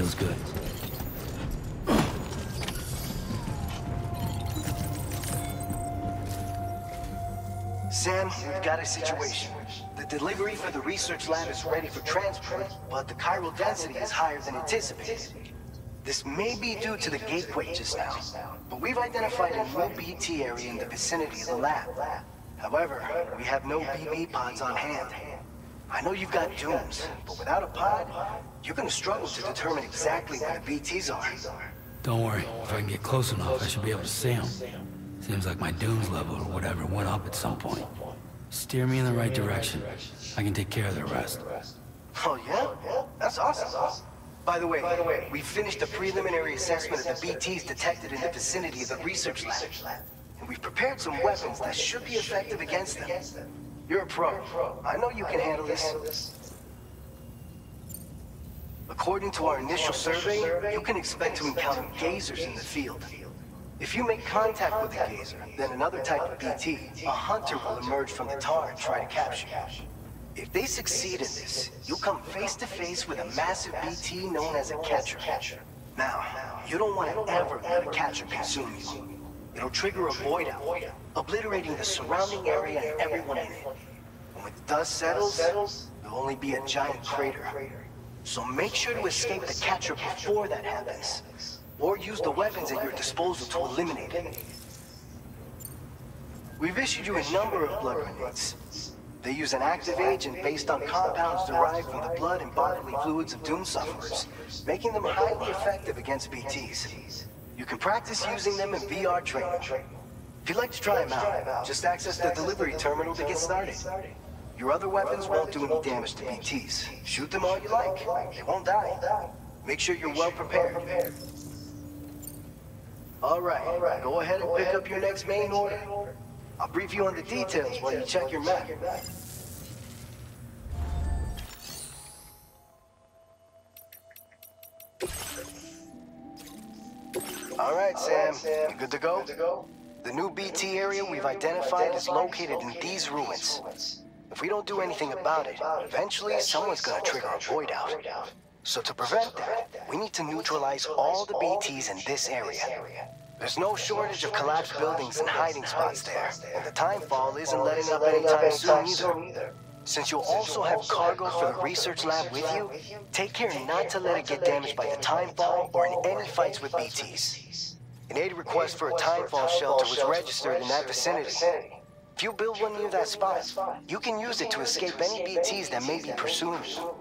Feels good. Sam, we've got a situation. The delivery for the research lab is ready for transport, but the chiral density is higher than anticipated. This may be due to the gateway just now, but we've identified a new BT area in the vicinity of the lab. However, we have no BB pods on hand. I know you've got dooms, but without a pod, you're gonna struggle to determine exactly where the BTs are. Don't worry. If I can get close enough, I should be able to see them. Seems like my dooms level or whatever went up at some point. Steer me in the right direction. I can take care of the rest. Oh yeah? That's awesome. By the way, we finished a preliminary assessment of the BTs detected in the vicinity of the research lab. And we've prepared some weapons that should be effective against them. You're a pro. I know you can handle this. According to our initial survey, you can expect to encounter gazers in the field. If you make contact with a gazer, then another type of BT, a hunter will emerge from the tar and try to capture you. If they succeed in this, you'll come face to face with a massive BT known as a catcher. Now, you don't want to ever let a catcher consume you. It'll trigger a void out, obliterating the surrounding area and everyone in it. When the dust settles, there'll only be a giant crater. So make sure to escape the catcher before that happens. Or use the weapons at your disposal to eliminate it. We've issued you a number of blood grenades. They use an active agent based on compounds derived from the blood and bodily fluids of Doom sufferers, making them highly effective against BTs. You can practice using them in VR training. If you'd like to try them out, just access the delivery terminal to get started. Your other weapons won't do any damage to BTs. Shoot them all you like. They won't die. Make sure you're well prepared. All right, go ahead and pick up your next main order. I'll brief you on the details while you check your map. All right, Sam, you good to go? The new BT area we've identified is located in these ruins. If we don't do anything about it, eventually someone's gonna trigger a void out. So to prevent that, we need to neutralize all the BTs in this area. There's no shortage of collapsed buildings and hiding spots there, and the timefall isn't letting up anytime soon either. Since you'll also have cargo for the research lab with you, take care not to let it get damaged by the timefall or in any fights with BTs. An aid request for a timefall shelter was registered in that vicinity. If you build one near that spot, you can use it to escape any BTs that may be pursuing you.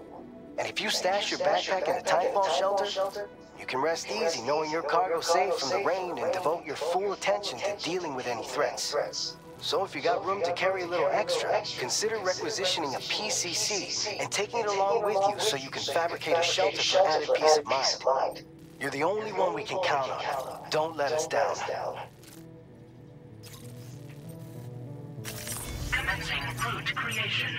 And if you stash your backpack in a timefall shelter, you can rest easy knowing your cargo's safe from the rain and devote your full attention to dealing with any threats. So if you got room to carry a little extra, consider requisitioning a PCC and taking it along with you so you can fabricate a shelter for added peace of mind. You're the only one we can count on. Don't let us down. Commencing route creation.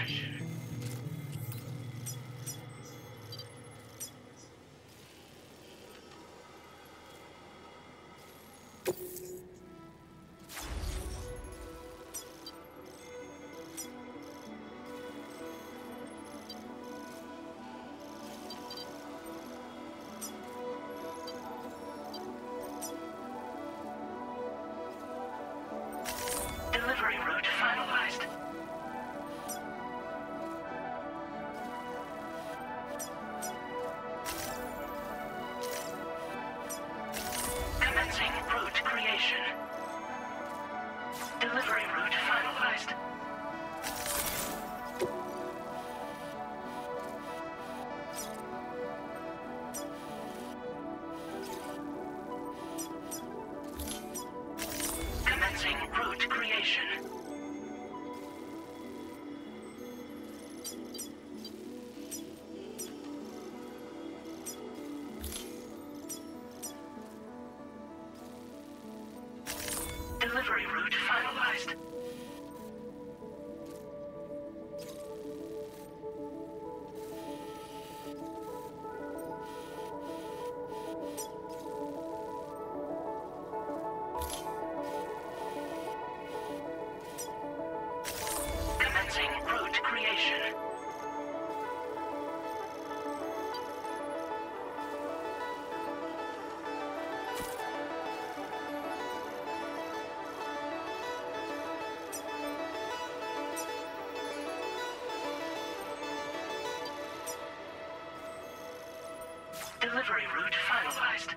Delivery route finalized. Commencing route creation. Delivery route finalized. Commencing route creation. Delivery route finalized. Commencing route creation. Delivery route finalized.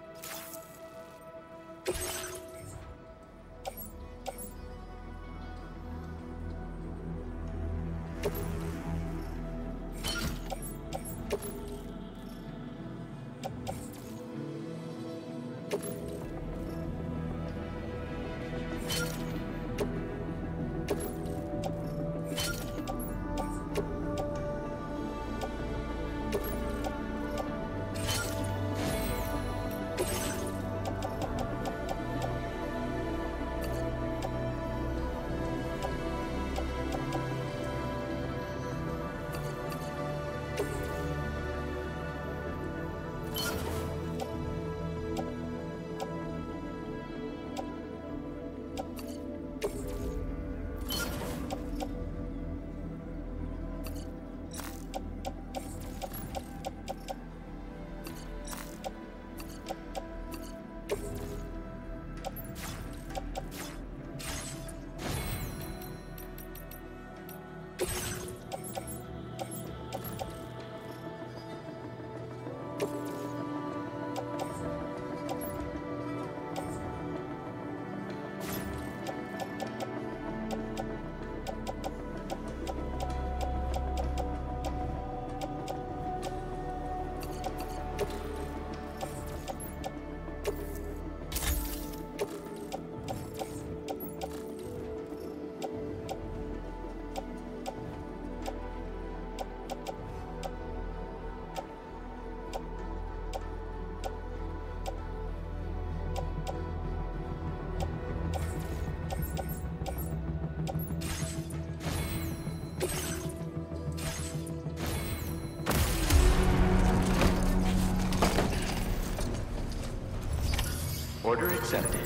Order accepted.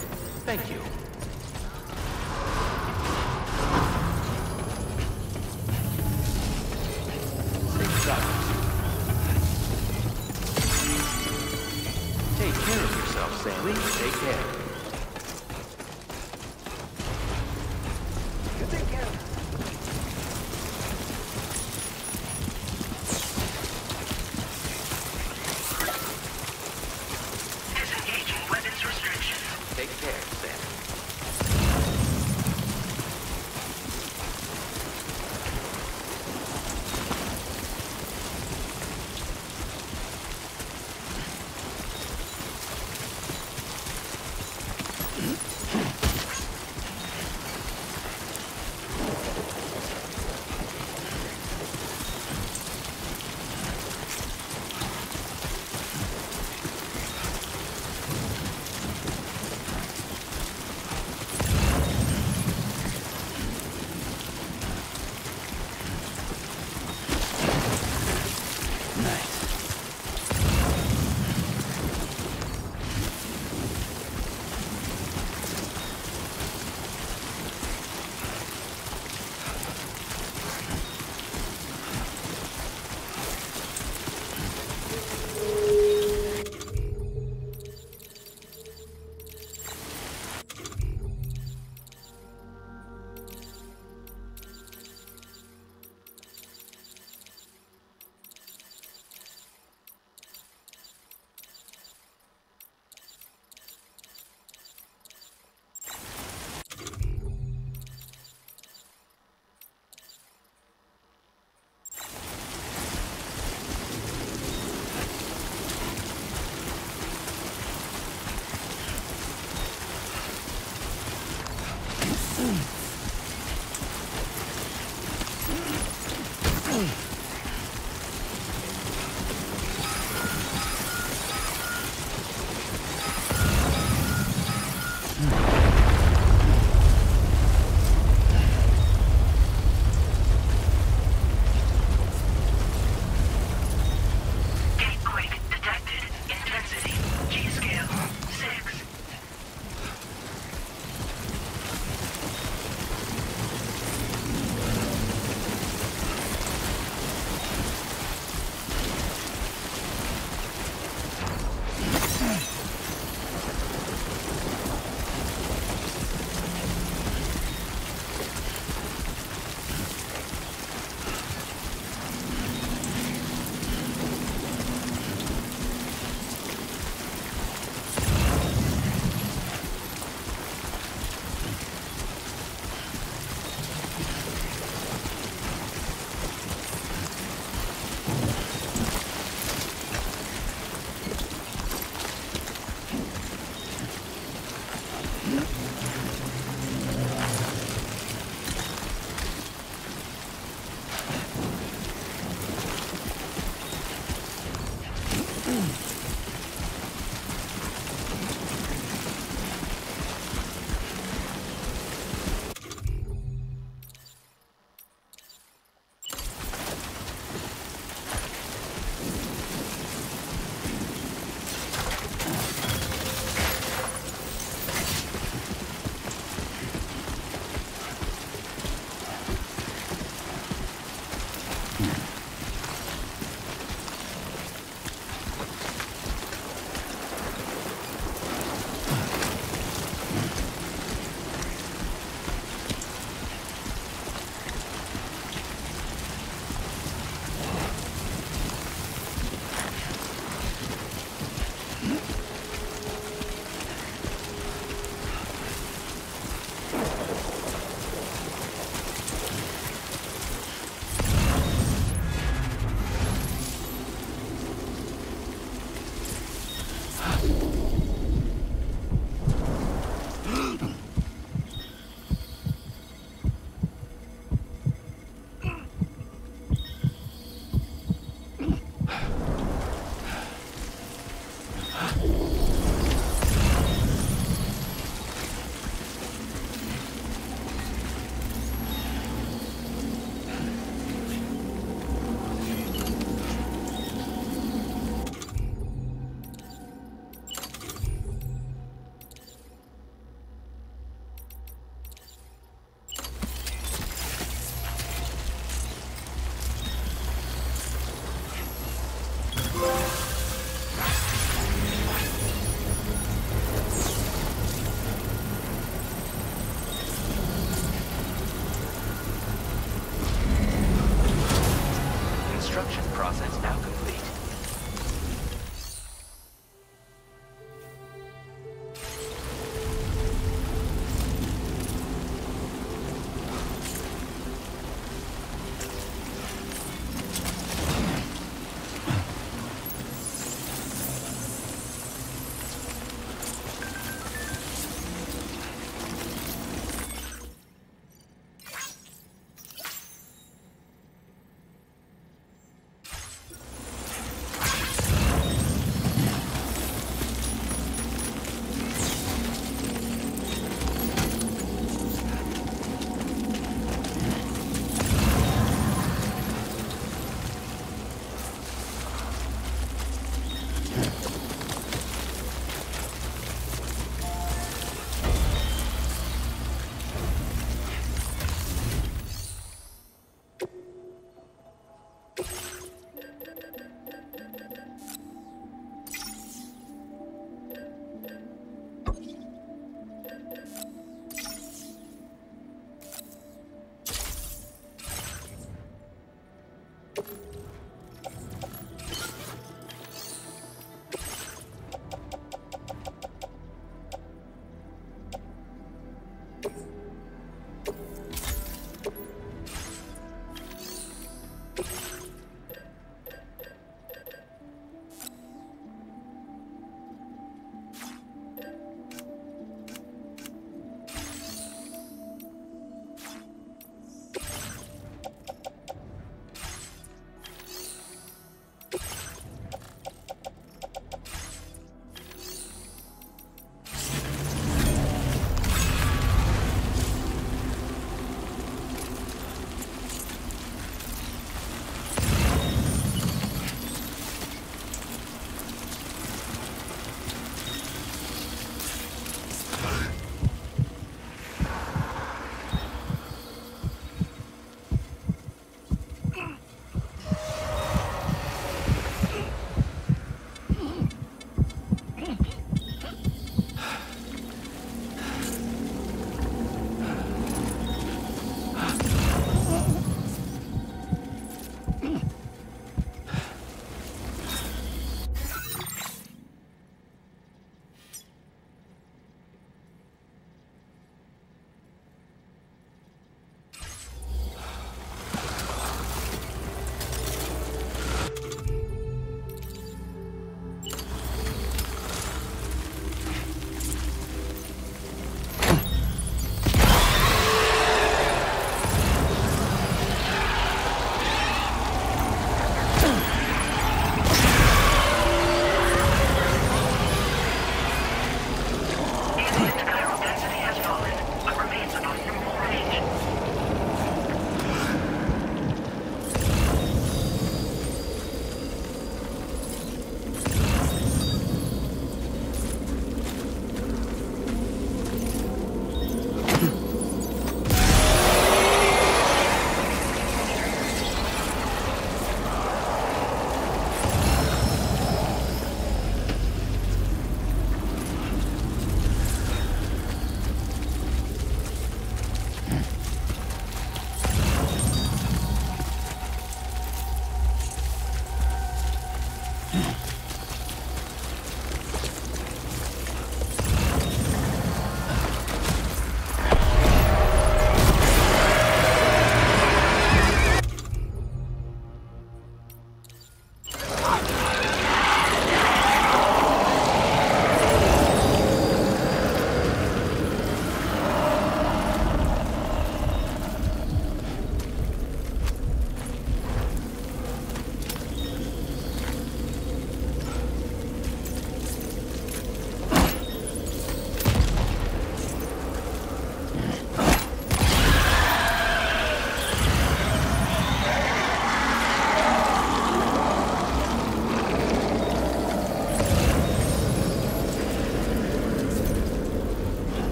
Thank you. Safe travels. Take care of yourself, Sammy. Take care. You take care. Disengaging weapons restrictions. Take care, Sammy. Gatequake detected. Intensity. G-scale. 6.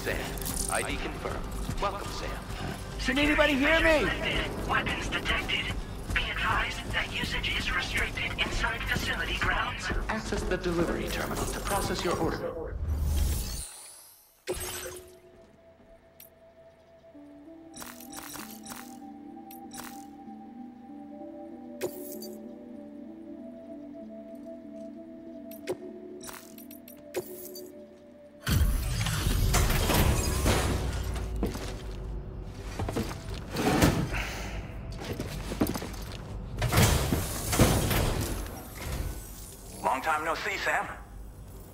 Sam. ID confirmed. Welcome, Sam. Can anybody hear me? Weapons detected. Be advised that usage is restricted inside facility grounds. Access the delivery terminal to process your order. Long time no see, Sam.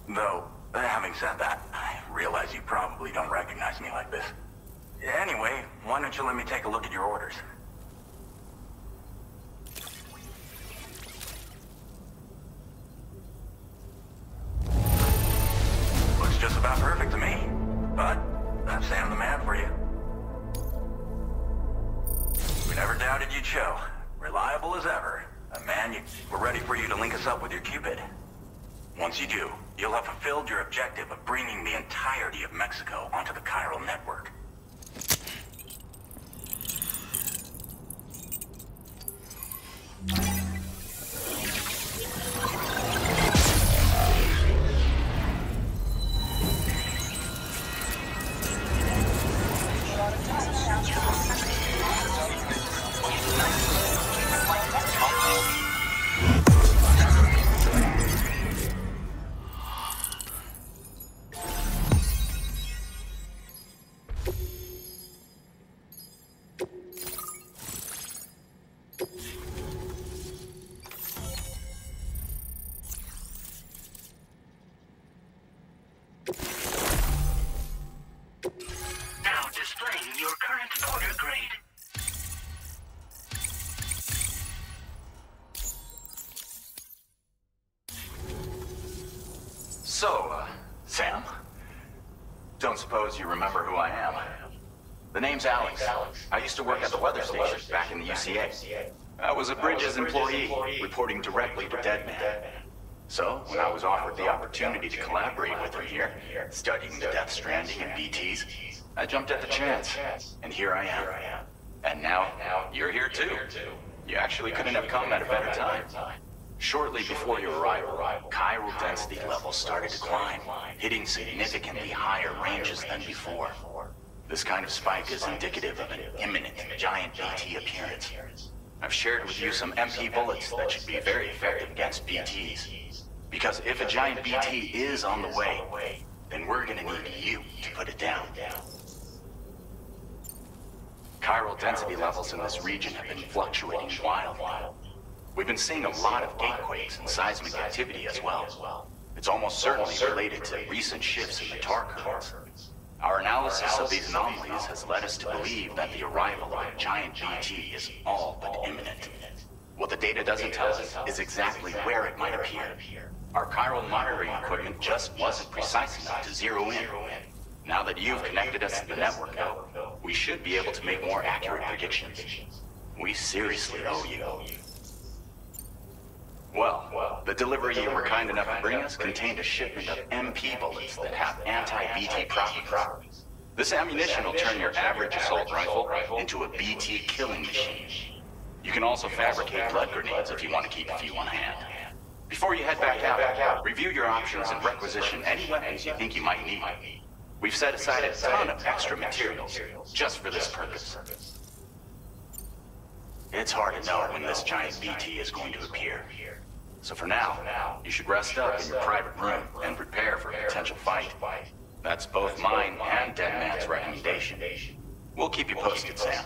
Though, having said that, I realize you probably don't recognize me like this. Anyway, why don't you let me take a look at your orders? Looks just about perfect to me. But, that's Sam the man for you. We never doubted you'd show. Reliable as ever. We're ready for you to link us up with your Cupid. Once you do, you'll have fulfilled your objective of bringing the entirety of Mexico onto the chiral network. Now displaying your current order grade. So, Sam, don't suppose you remember who I am? The name's Alex. I used to work at the weather station back in the UCA. I was a Bridges employee, reporting directly to Deadman. So, when I was offered the opportunity to collaborate with him here, studying the Death Stranding and BTs, I jumped at the chance, and here I am. And now, you're here too. You actually couldn't have come at a better time. Shortly before your arrival, chiral density levels started to climb, hitting significantly higher ranges than before. This kind of spike is indicative of an imminent giant BT appearance. I've shared with you some MP bullets that should be very effective against BTs. Because if a giant BT is on the way, then we're gonna need you to put it down. Chiral density levels in this region have been fluctuating wildly. We've been seeing a lot of gatequakes and seismic activity as well. It's almost certainly related to recent shifts in the tar currents. Our analysis of these anomalies has led us to believe that the arrival of a giant BT is all but imminent. What the data doesn't tell us is exactly where it might appear. Our chiral monitoring equipment just wasn't precise enough to zero in. Now that you've connected us to the network, though, we should be able to make more accurate predictions. We seriously owe you. Well, the delivery you were kind enough to bring us contained a shipment of MP bullets that have anti-BT properties. This ammunition will turn your average assault rifle into a BT killing machine. You can also fabricate blood grenades if you want to keep a few on hand. Before you head back out, review your options and requisition any weapons you think you might need. We've set aside a ton of extra materials just for this purpose. It's hard to know when this giant BT is going to appear. So for now, you should rest up in your private room and prepare for a potential fight. That's both mine and Deadman's recommendation. We'll keep you posted, Sam.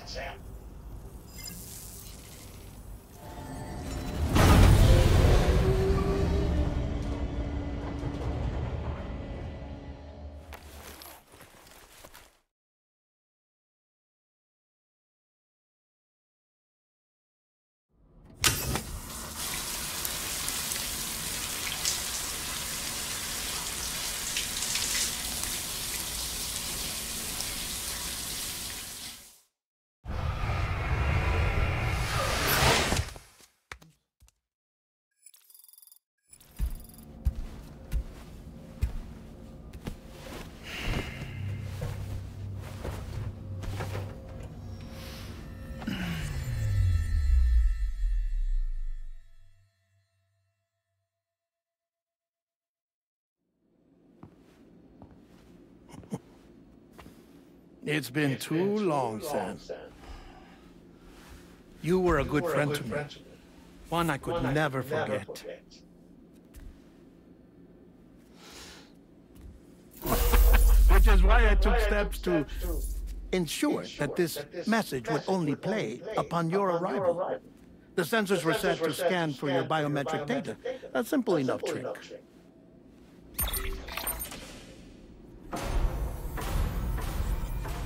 It's been too long, Sam. You were a good friend to me. One I could never forget. Which is why I took steps to ensure that this message would only play upon your arrival. The sensors were set to scan for your biometric data. A simple enough trick.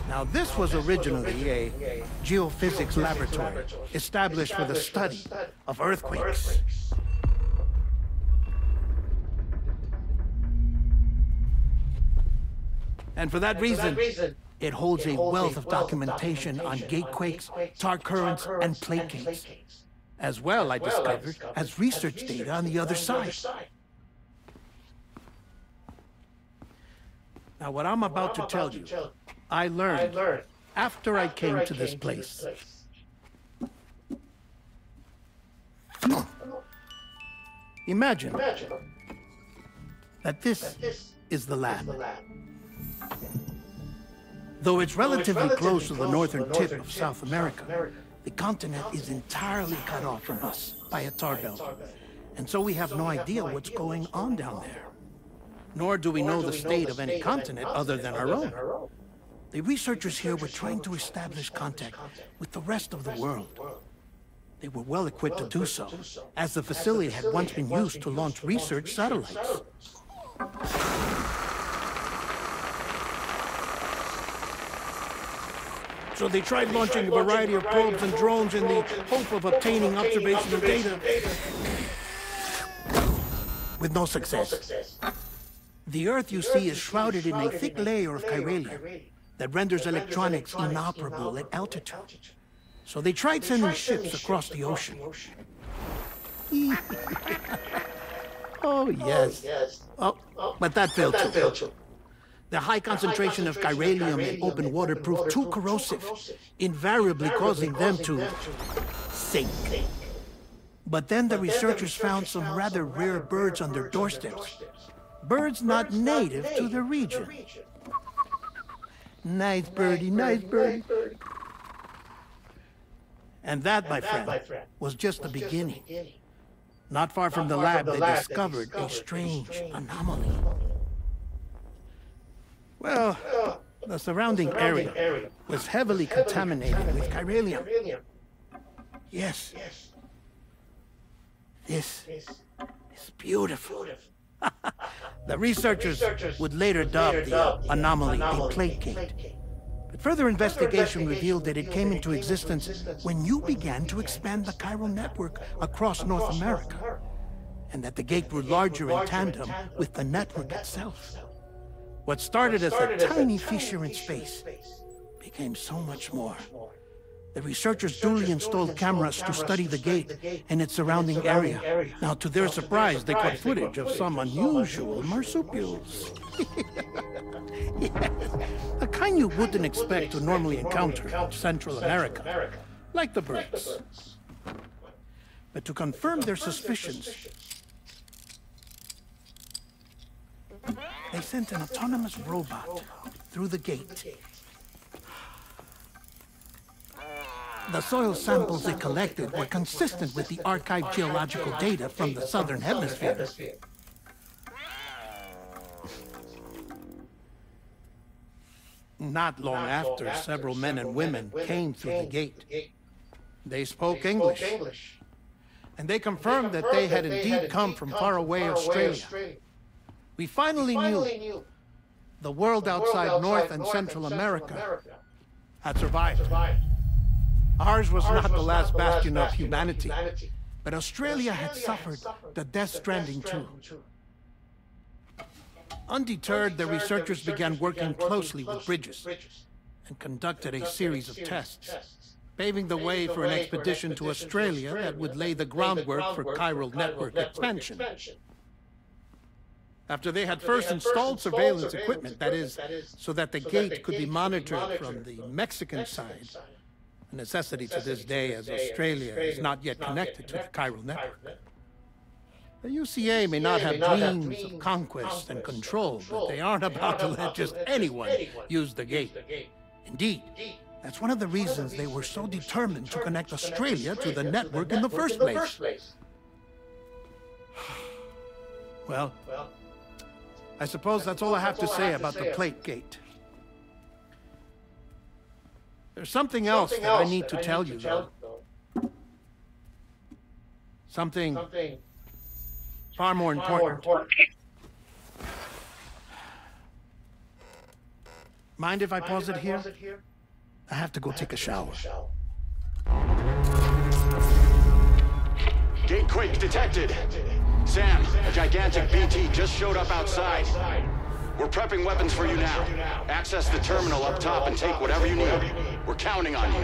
Now, this was originally a geophysics laboratory established for the study of earthquakes. And for that reason, it holds a wealth of documentation on gatequakes, tar currents, and placates. As well, I discovered, as research data on the other side. Now, what I'm about to tell you, I learned after I came to this place. Imagine that this is the land. Though it's relatively close to the northern tip of South America, the continent is entirely cut off from us by a tar belt. And so we have no idea what's going on down there. Nor do we know the state of any continent other than our own. The researchers here were trying to establish contact with the rest of the world. They were well equipped to do so, as the facility had once been used to launch research satellites. So they tried launching a variety of probes and drones in the hope of obtaining observational data. With no success. The Earth, you see, is shrouded in a thick layer of chiralium that renders electronics inoperable at altitude. So they tried sending ships across the ocean. Oh, yes. Oh, but that failed too. The high concentration of chiralium in open water proved too corrosive, invariably causing them to sink. But then the researchers found some rather rare birds on their doorsteps. Birds not native to the region. Nice birdie, nice birdie. And that, my friend, was just the beginning. Not far from the lab, they discovered a strange anomaly. Well, the surrounding area was heavily contaminated with chiralium. Yes. This is beautiful. The researchers would later dub the anomaly a plate gate. But further investigation revealed that it came into existence when you began to expand the chiral network across North America, and that the gate grew larger in tandem with the network itself. What started as a tiny fissure in space became so much more. The researchers duly installed cameras to study the gate and its surrounding area. Now, to their surprise, they caught footage of some unusual marsupials. Yes, the kind you wouldn't expect to normally encounter in Central America, like the birds. But to confirm their suspicions, they sent an autonomous robot through the gate. The soil samples they collected were consistent with the archived geological data from the southern hemisphere. Not long after, several men and women came through the gate. They spoke English, and they confirmed that they had indeed come from faraway Australia. We finally knew the world outside North and Central America had survived. Ours was not the last bastion of humanity, but Australia had suffered the death stranding too. Undeterred, the researchers began working closely with Bridges and conducted a series of tests, paving the way for an expedition to Australia that would lay the groundwork for chiral network expansion. After they had first installed surveillance equipment, that is, so that the gate could be monitored from the Mexican side, a necessity to this day as Australia is not yet connected to the chiral network. The UCA may not have dreams of conquest and control, but they aren't about to let just anyone use the gate. Indeed. That's one of the reasons they were so determined to connect Australia to the network in the first place. Well, I suppose that's all I have to say about the plate gate. There's something else that I need to tell you, though. Something far more important. Mind if I pause it here? I have to go take a shower. Gate quake detected. Sam, a gigantic BT just showed up outside. We're prepping weapons for you now. Access the terminal up top and take whatever you need. We're counting on you.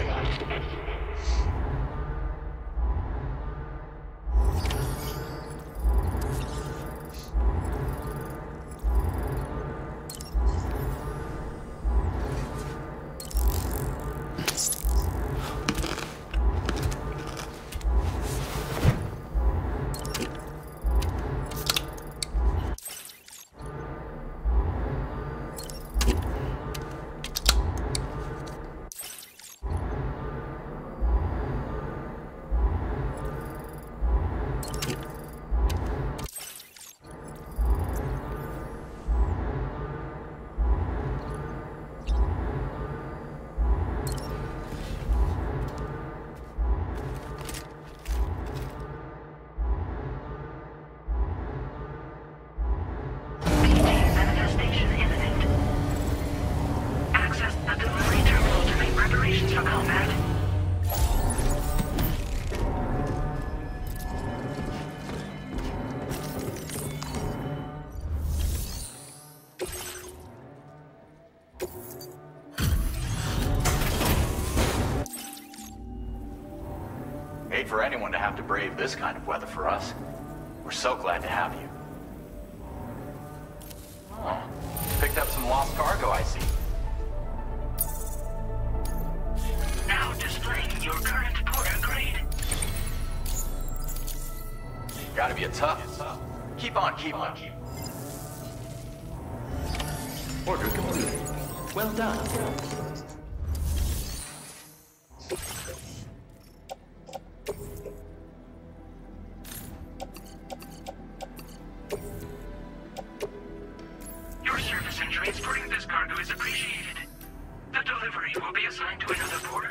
Hate for anyone to have to brave this kind of weather for us. We're so glad to have you. Oh, picked up some lost cargo, I see. Now displaying your current porter grade. Gotta be a tough. Keep on, keep on. Order completed. Well done. Your service in transporting this cargo is appreciated. The delivery will be assigned to another porter.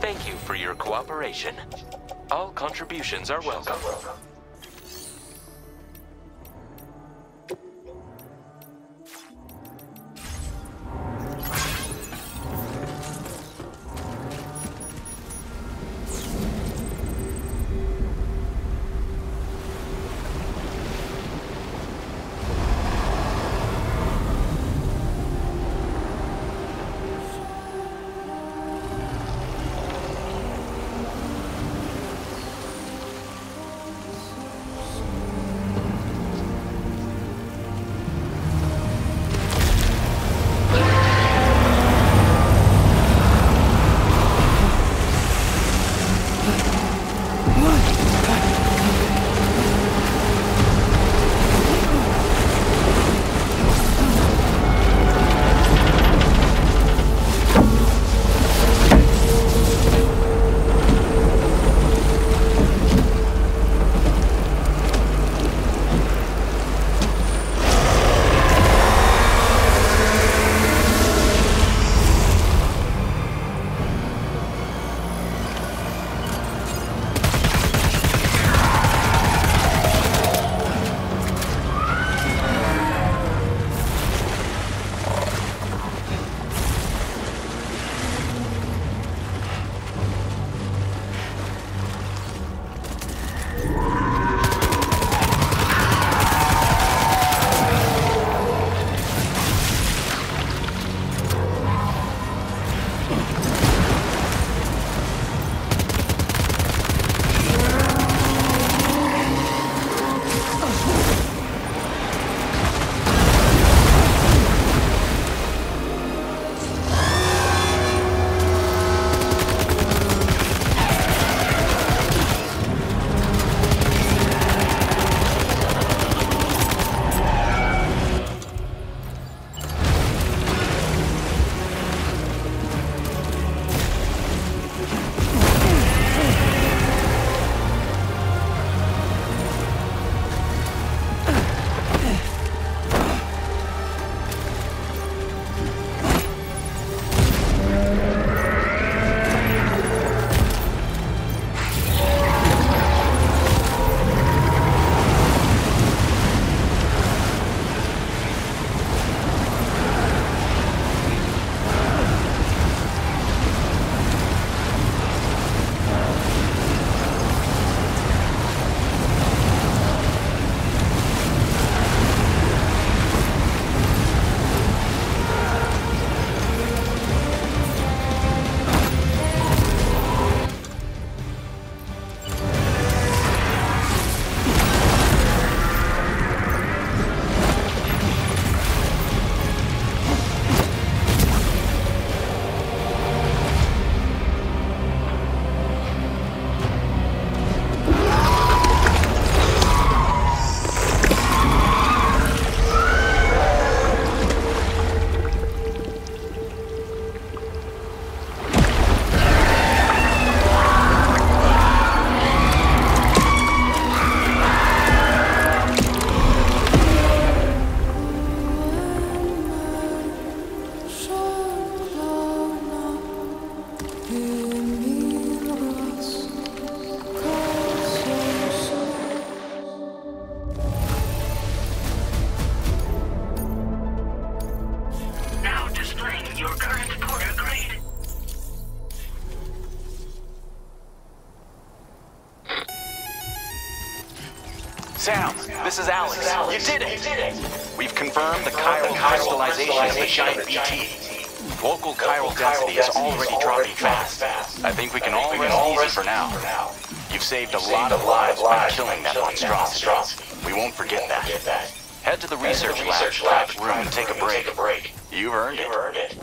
Thank you for your cooperation. All contributions are welcome. Sam, this is Alex. You did it! We've confirmed the chiral crystallization of the giant BT. Local chiral density is already dropping fast. I think we can all rest easy for now. You've saved a lot of lives by killing that monstrosity. We won't forget that. Head to the research lab, private room, and take a break. You've earned it.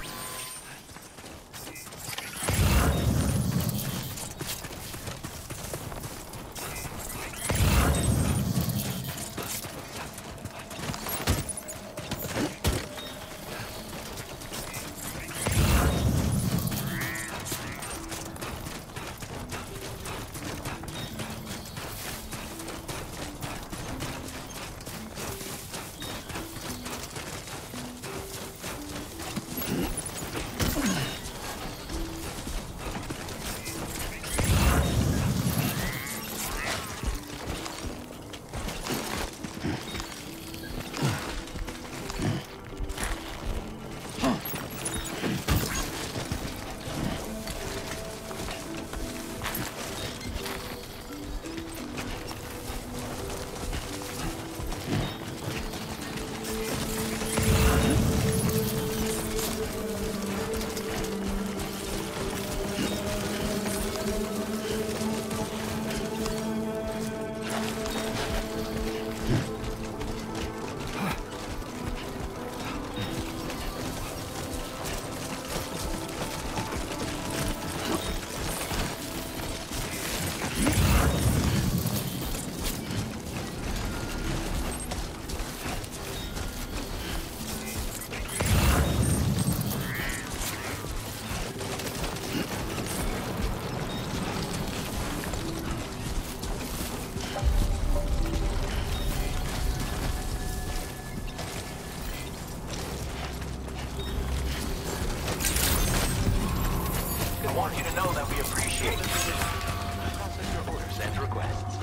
I want you to know that we appreciate it. Process your orders and requests.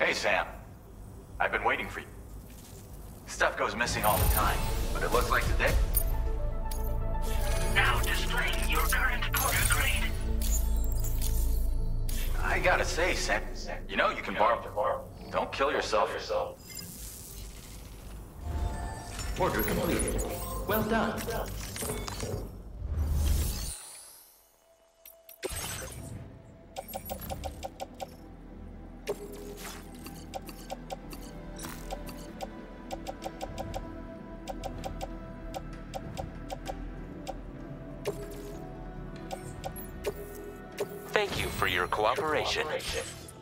Hey, Sam. I've been waiting for you. Stuff goes missing all the time, but it looks like today. Now displaying your current porter grade. I gotta say, Sam, you know you can borrow. Don't kill yourself. Order completed. Well done. Thank you for your cooperation.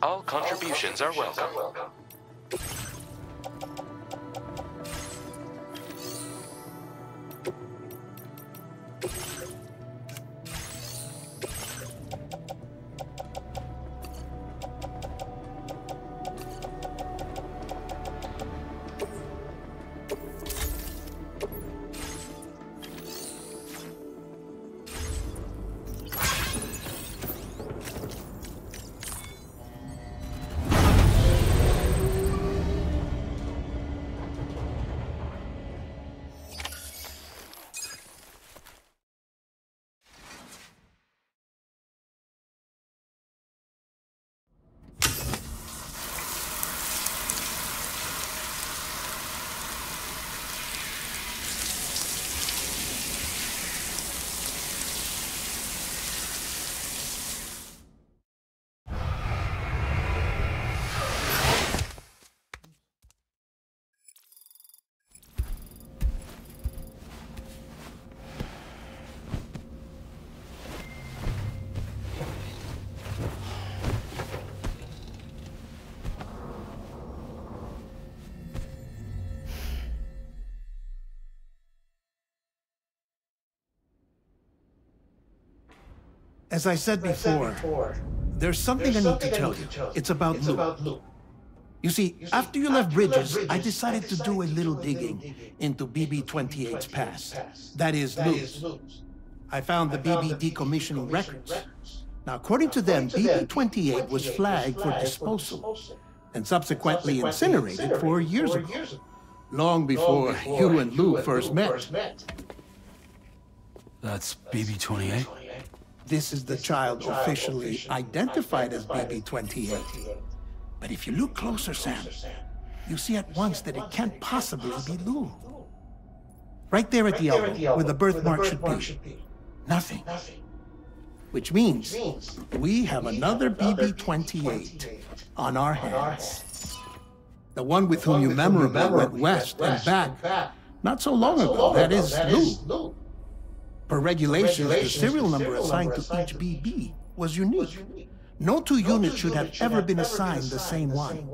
All contributions are welcome. As I said before, there's something I need to tell you. It's about Luke. You see, after you left Bridges, I decided to do a little digging into BB-28's past. That is, Luke's. I found the BB decommissioning records. Now, according to them, BB-28 was flagged for disposal and subsequently incinerated 4 years ago, long before you and Lou first met. That's BB-28? This is the child officially identified as BB-28. But if you look closer, Sam, you see at once that it can't possibly be Lou. Right there at the elbow, where the birthmark should be. Nothing. Which means we have another BB-28 on our hands. The one with whom you memorably went west and back not so long ago, that is Lou. Per regulations, the serial number assigned to each BB was unique. No two units should have ever been assigned the same one.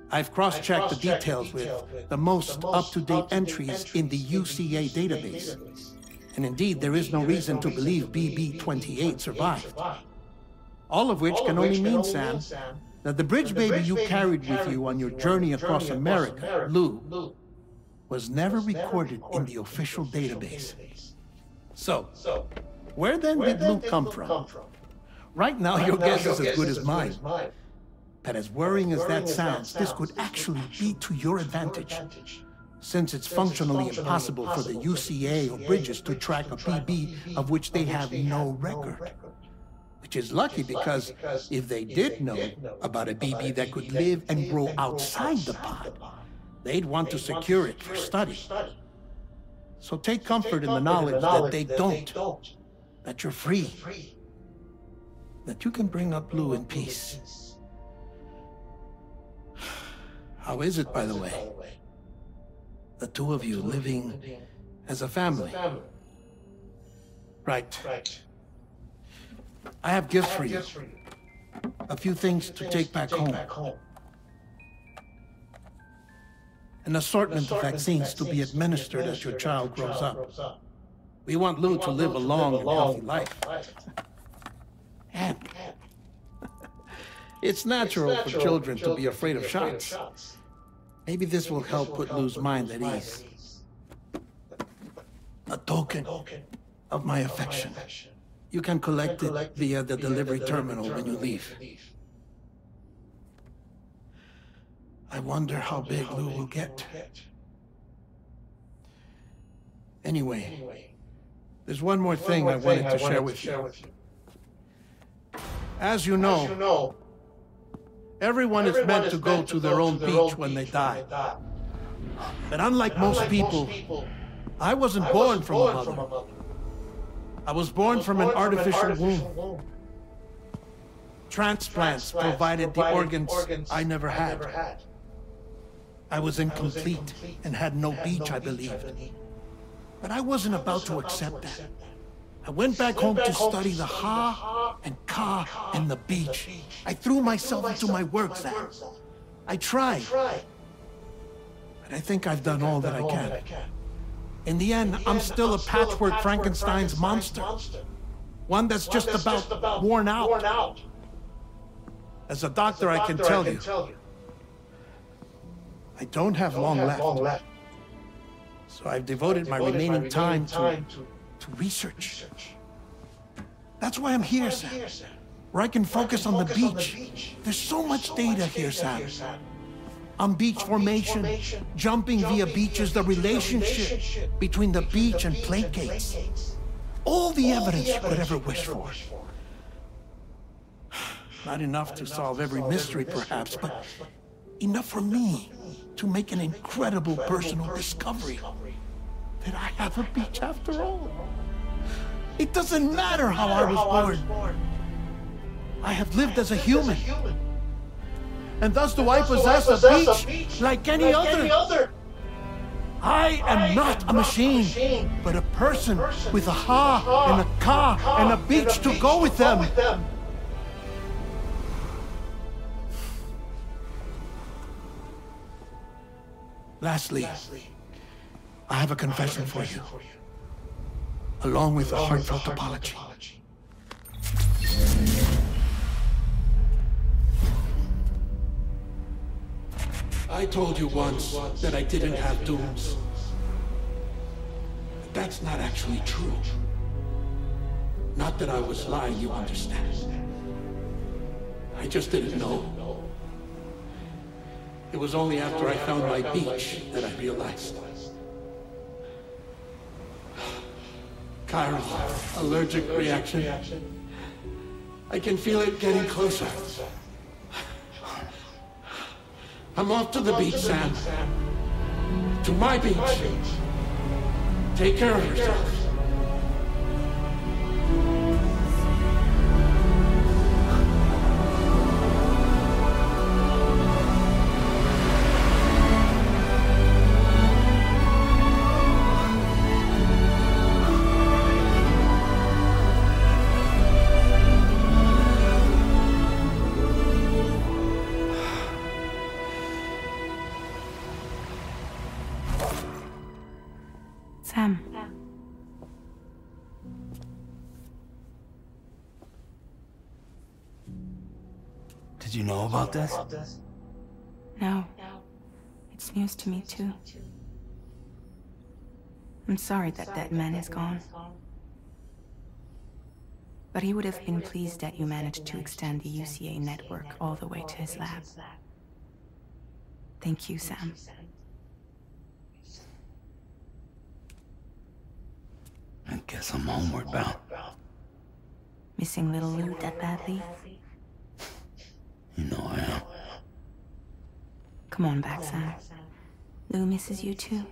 I've cross-checked the details with the most up-to-date entries in the UCA database. And indeed, there is no reason to believe BB-28 survived. All of which can only mean, Sam, that the bridge baby you carried with you on your journey across America, Lou, was never recorded in the official database. So, where then did Lou come from? Right now, your guess is as good as mine. But as worrying as that sounds, this could actually be to your advantage, since it's functionally impossible for the UCA or Bridges to track a BB of which they have no record. Which is lucky because if they did know about a BB that could live and grow outside the pod, they'd want to secure it for study. So take comfort in the knowledge that they don't, that you're free, that you can bring up Lou in peace. How is it, by the way? The two of you living as a family. Right. I have gifts for you. A few things to take back home. An assortment of vaccines to be administered as your child grows up. We want Lou to live a long and healthy life. And it's natural for children to be afraid of shots. Maybe this will help put Lou's mind at ease. A token of my affection. You can collect it via the delivery terminal when you leave. I wonder how big Lou will get. Anyway, there's one more thing I wanted to share with you. As you know, everyone is meant to go to their own beach when they die. But unlike most people, I wasn't born from a mother. I was born from an artificial womb. Transplants provided the organs I never had. I was incomplete and had no beach, I believed. But I wasn't about to accept that. I went back home to study the Ha and Ka and the beach. I threw myself into my work, Sam. I tried. But I think I've done all that I can. In the end, I'm still a patchwork Frankenstein's monster. One that's just about worn out. As a doctor, I can tell you, I don't have long left. So I've devoted my remaining time to research. That's why I'm here, Sam. Where I can focus on the beach. There's so much data here, Sam. On beach formation, jumping via beaches, the relationship between the beach and plate gates. All the evidence you could ever wish for. Not enough to solve every mystery, perhaps, but enough for me to make an incredible personal discovery that I have a beach after all. It doesn't matter how I was born. I have lived as a human. And thus do I possess a beach like any other. I am not a machine, but a person with a Ha and a Ka and a beach to go with them. Lastly, I have a confession for you, along with a heartfelt apology. I told you once that I didn't have dooms. But that's not actually true. Not that I was lying, you understand. I just didn't know. It was only after I found my beach that I realized. Chiral allergic reaction. I can feel it getting closer. I'm off to the beach, Sam. To my beach. Take care of yourself. Sam. Did you know about this? No. It's news to me, too. I'm sorry that man is gone. But he would have been pleased that you managed to extend the UCA network all the way to his lab. Thank you, Sam. I guess I'm homeward bound. Missing little Lou that badly? You know I am. Come on back, Sam. Lou misses you too.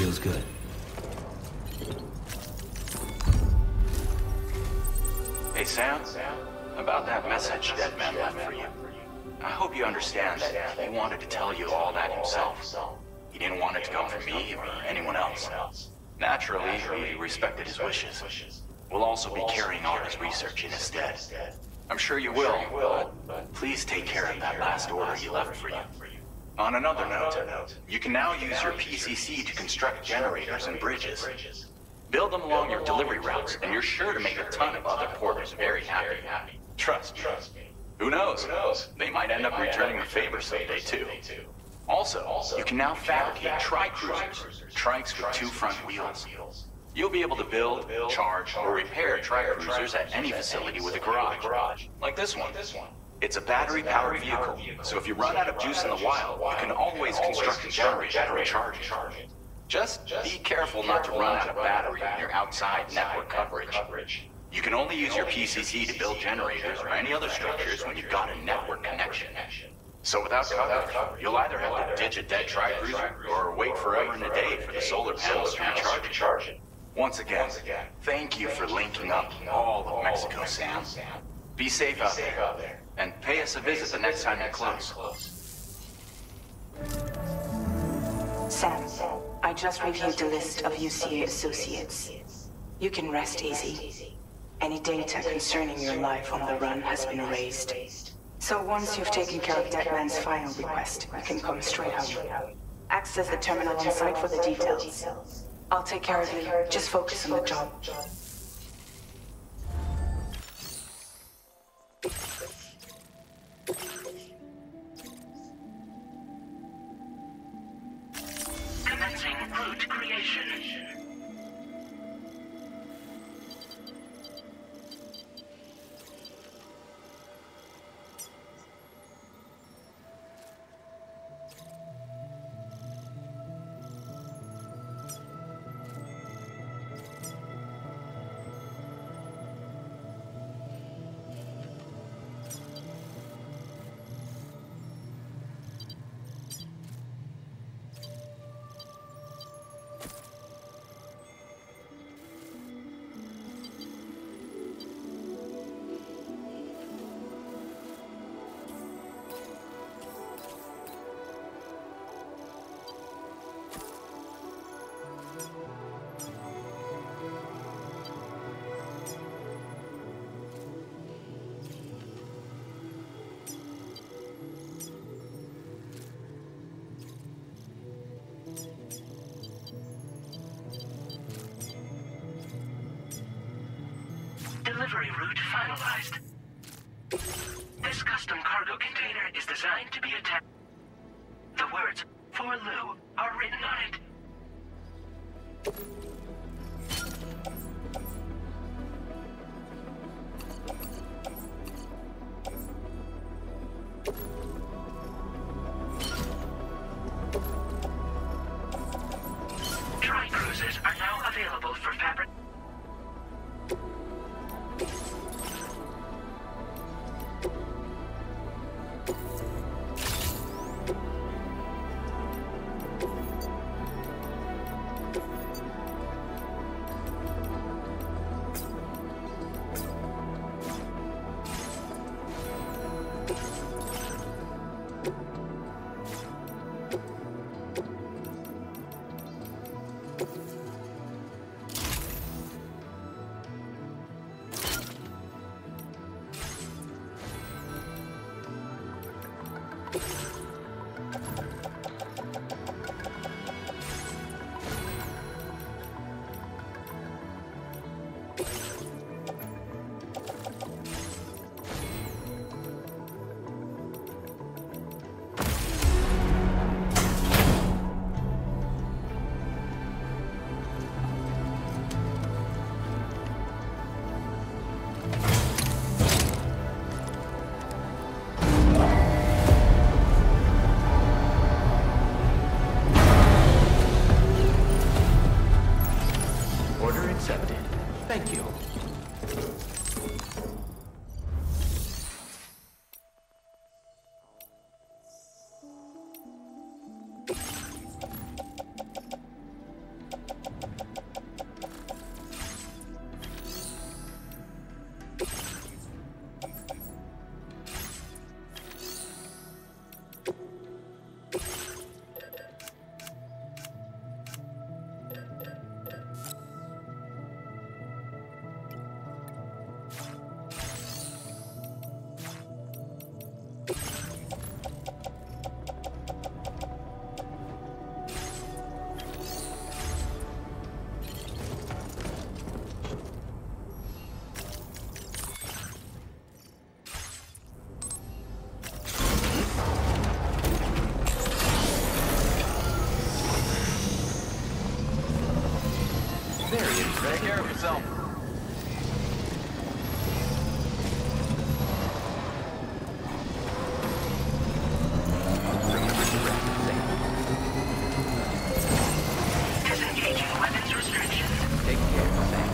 Feels good. Hey, Sam? About that message Deadman left for you. I hope you understand that he wanted to tell you all that himself. He didn't want it to come from me or anyone else. Naturally, we respected his wishes. We'll also be carrying on his research in his stead. I'm sure you will, but please take care of that last order he left for you. On another note, you can now use your PCC to construct generators and bridges. Build them along your delivery routes, and you're sure to make a ton of other porters very happy. Trust me. Who knows? They might end up returning the favor someday, too. Also, you can now fabricate tri-cruisers, trikes with 2 front wheels. You'll be able to build, charge, or repair tri-cruisers at any facility with a garage, like this one. It's a battery-powered vehicle, so if you run out of juice in the wild, you can always construct a generator to recharge it. Just be careful not to run out of battery in your outside network coverage. You can only use your PCC to build generators or any other structures when you've got a network connection. So without coverage, you'll either have to ditch a dead tri-cruiser or wait forever and a day for the solar panels to recharge it. Once again, thank you for linking up all of Mexico, Sam. Be safe out there. And pay us a visit the next time you're close. Sam, I just reviewed the list of UCA associates. You can rest easy. Any data concerning your life on the run has been erased. So once you've taken care of Deadman's final request, you can come straight home. Access the terminal on site for the details. I'll take care of you. Just focus on the job. Commencing route creation. delivery route finalized. This custom cargo container is designed to be attached. The words, "For Lou," are written on it. Dry cruisers are now available for fabric. Thank you. There he is. Take care of yourself. Disengaging weapons restrictions. Take care, Sam.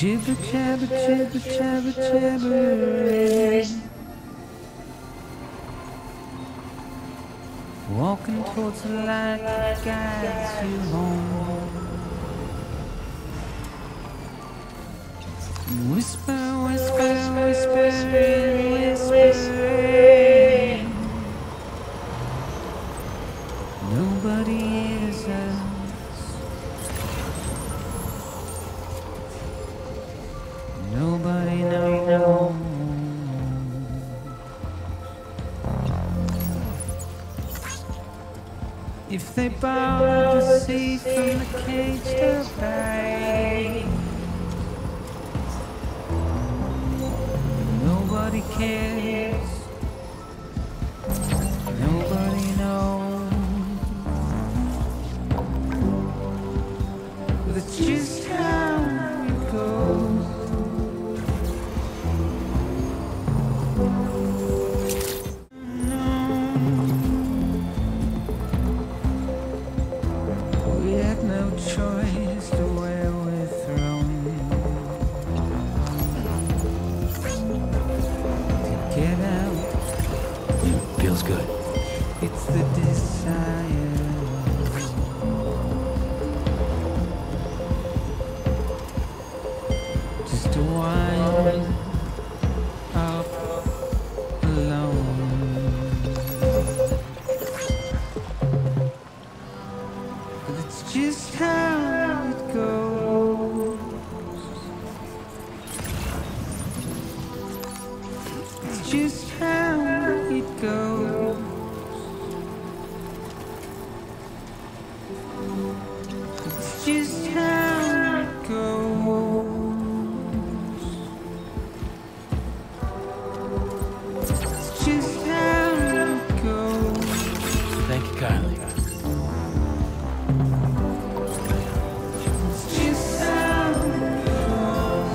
Jibber jabber jibber jabber jabber. Walking towards the light that guides you home. Whisper, whisper, whispering, whispering. Nobody is If they borrow the sea from the cage to bay, nobody cares, nobody knows. That's just how it goes. We had no choice to where we're thrown. To get out, Feels good. it's the desire. Just to wind up alone. But it's just how it goes. It's just how it goes. It's just how it goes. It's just how it goes. Thank you kindly. It's just how it goes.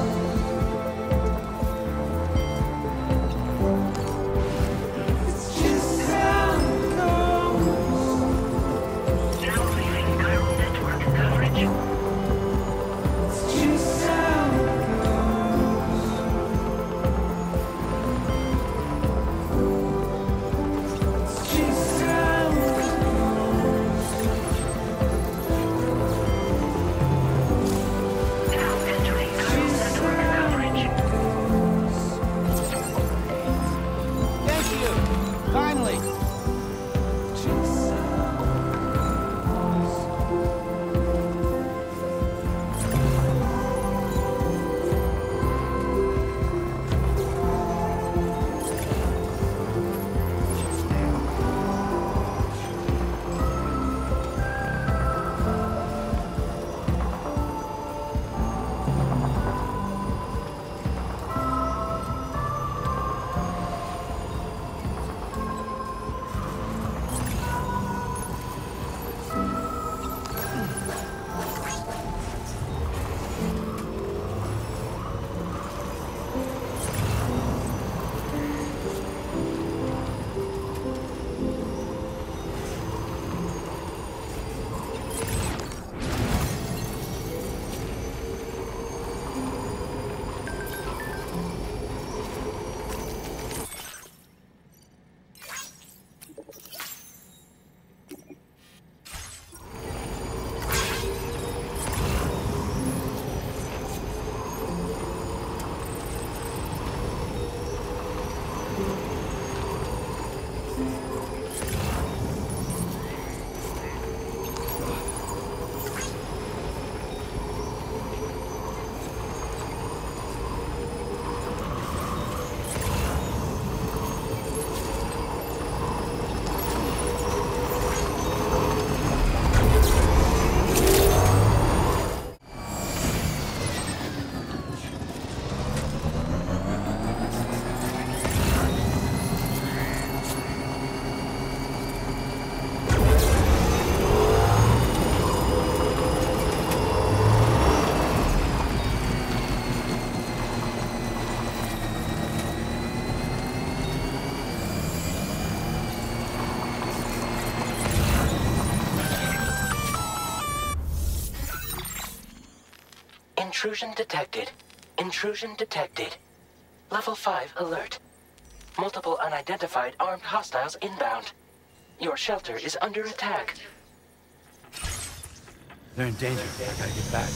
It's just how it goes. Now leaving Chiral network coverage. It's just how it goes. It's just how it goes. Now entering Chiral network coverage. Thank you. Finally. Intrusion detected. Intrusion detected. Level 5 alert. Multiple unidentified armed hostiles inbound. Your shelter is under attack. They're in danger. I gotta get back.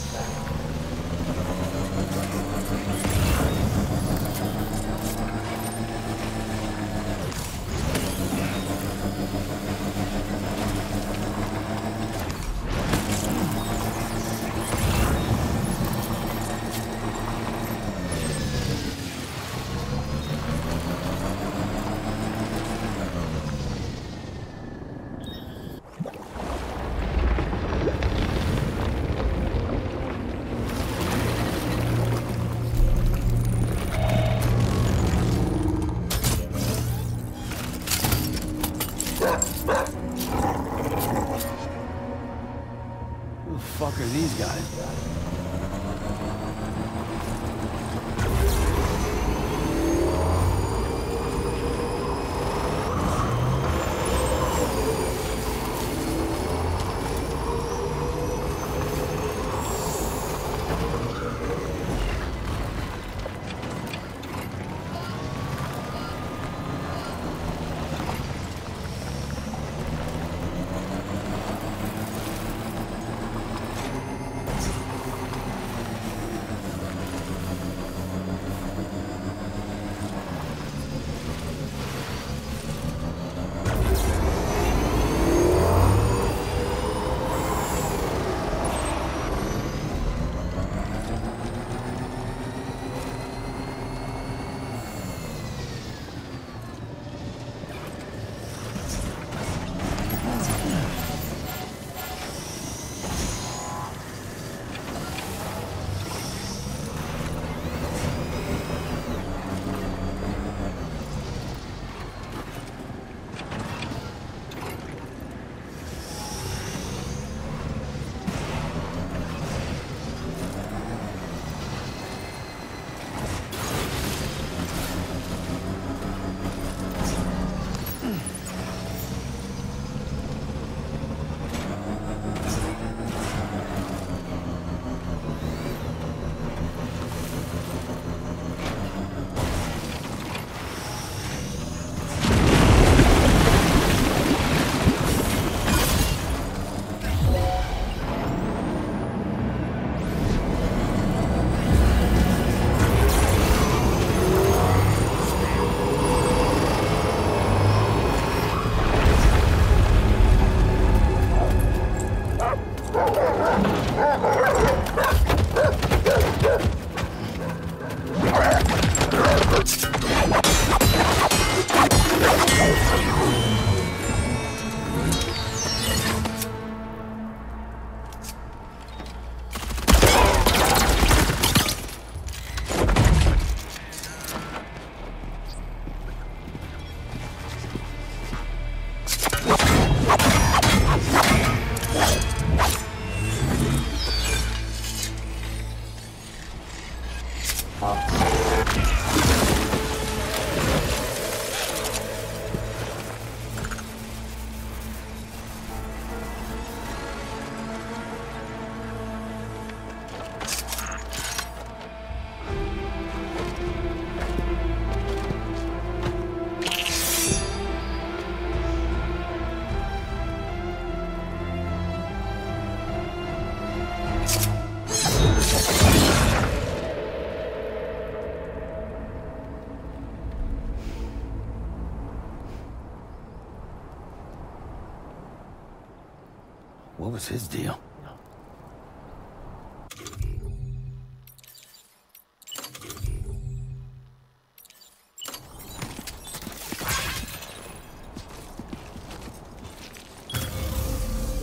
What was his deal?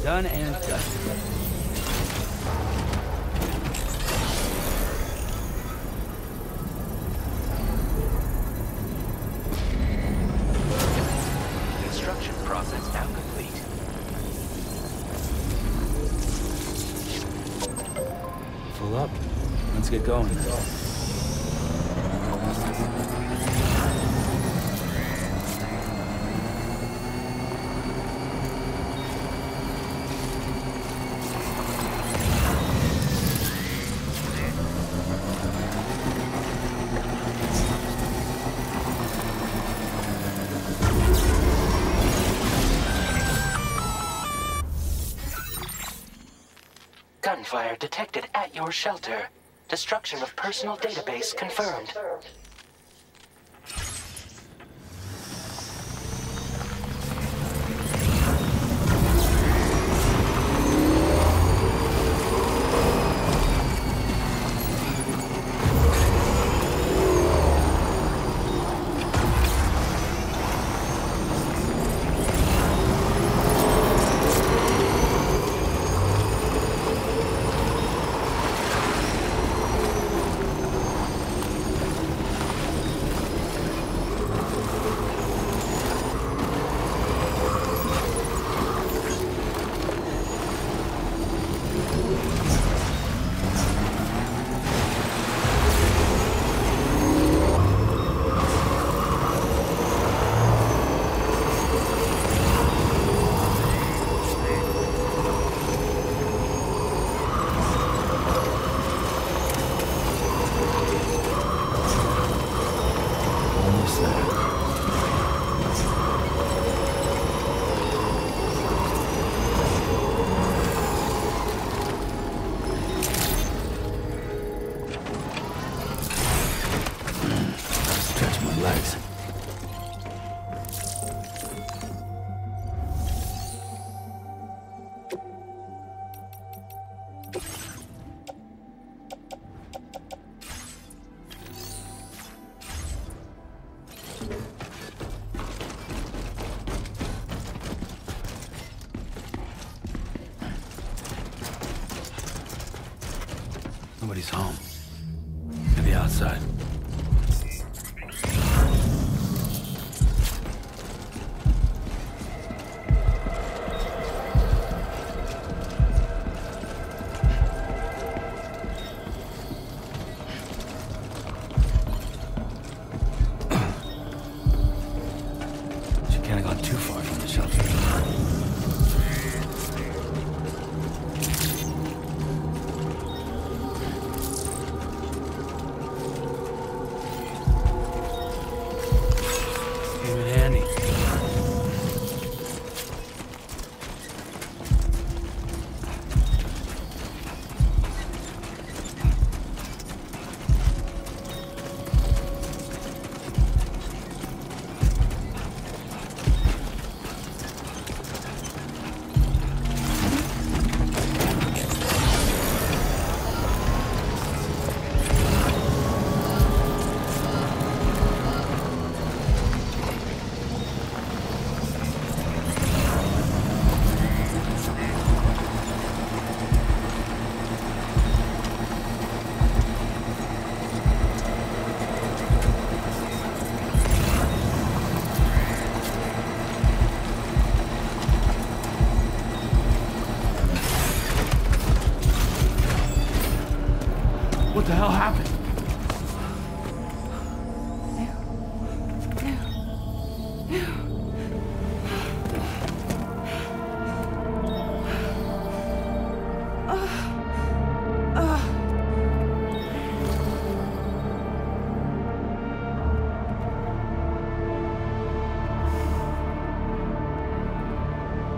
Done and dusted. Construction process now complete. Full up. Let's get going. Gunfire detected at your shelter. Destruction of personal database confirmed. Nobody's home. Maybe outside. She can't have gone too far from the shelter. Came in handy. What the hell happened?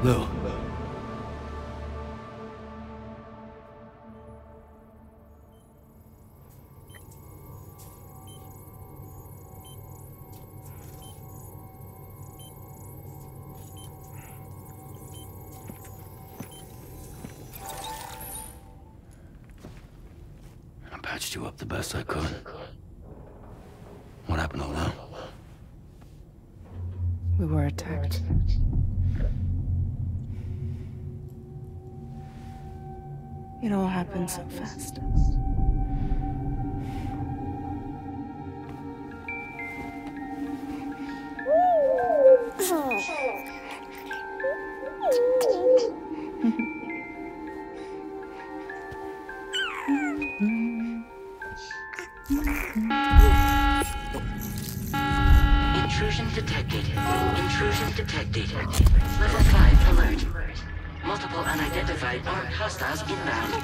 Lou. I patched you up the best I could. What happened to Lou? We were attacked. It all happened so fast. Intrusion detected. Intrusion detected. Level 5 alert. Multiple unidentified armed hostiles inbound.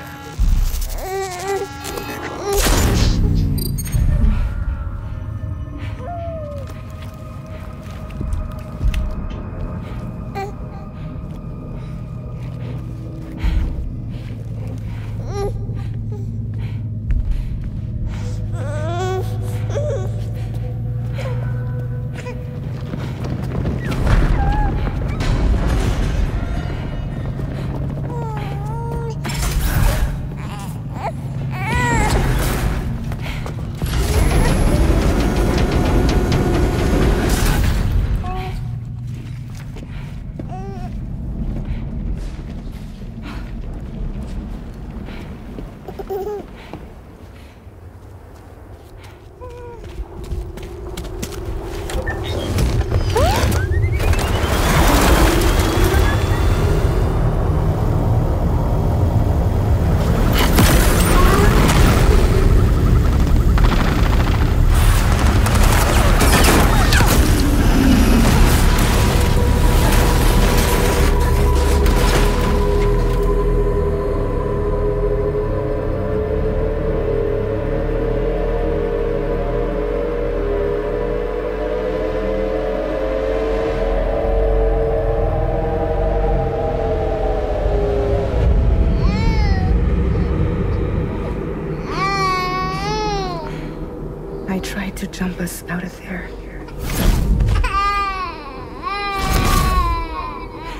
I tried to jump us out of there.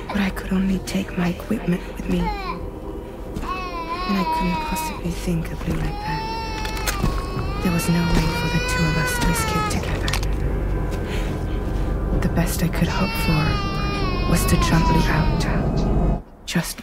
But I could only take my equipment with me. And I couldn't possibly think of Lou like that. There was no way for the two of us to escape together. The best I could hope for was to jump Lou out. Just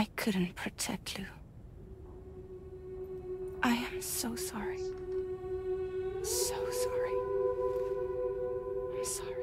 I couldn't protect Lou. I am so sorry. So sorry. I'm sorry.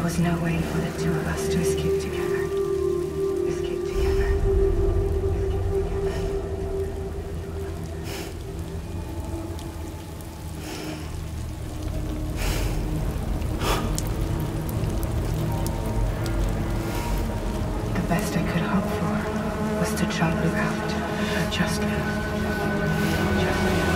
was no way for the two of us to escape together. Escape together. The best I could hope for was to jump Lou out. Just Lou. Just Lou.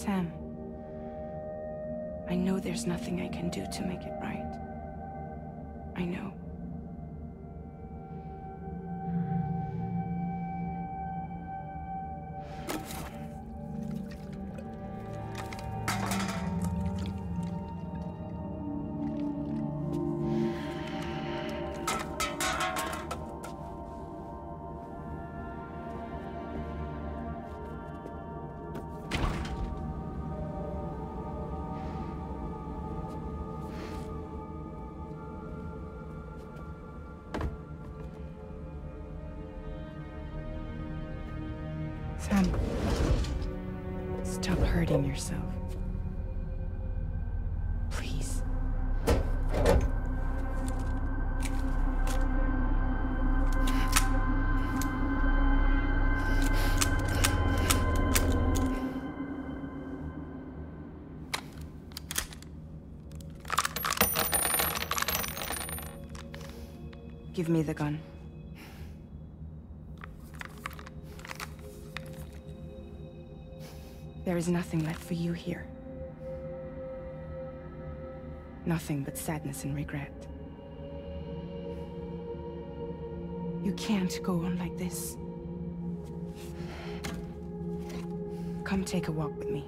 Sam, I know there's nothing I can do to make it right. I know. Sam, stop hurting yourself. Please. Give me the gun. There is nothing left for you here. Nothing but sadness and regret. You can't go on like this. Come take a walk with me.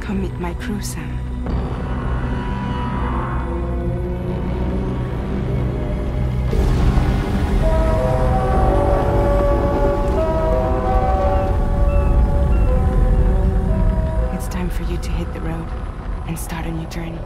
Come meet my crew, Sam. It's time for you to hit the road and start a new journey.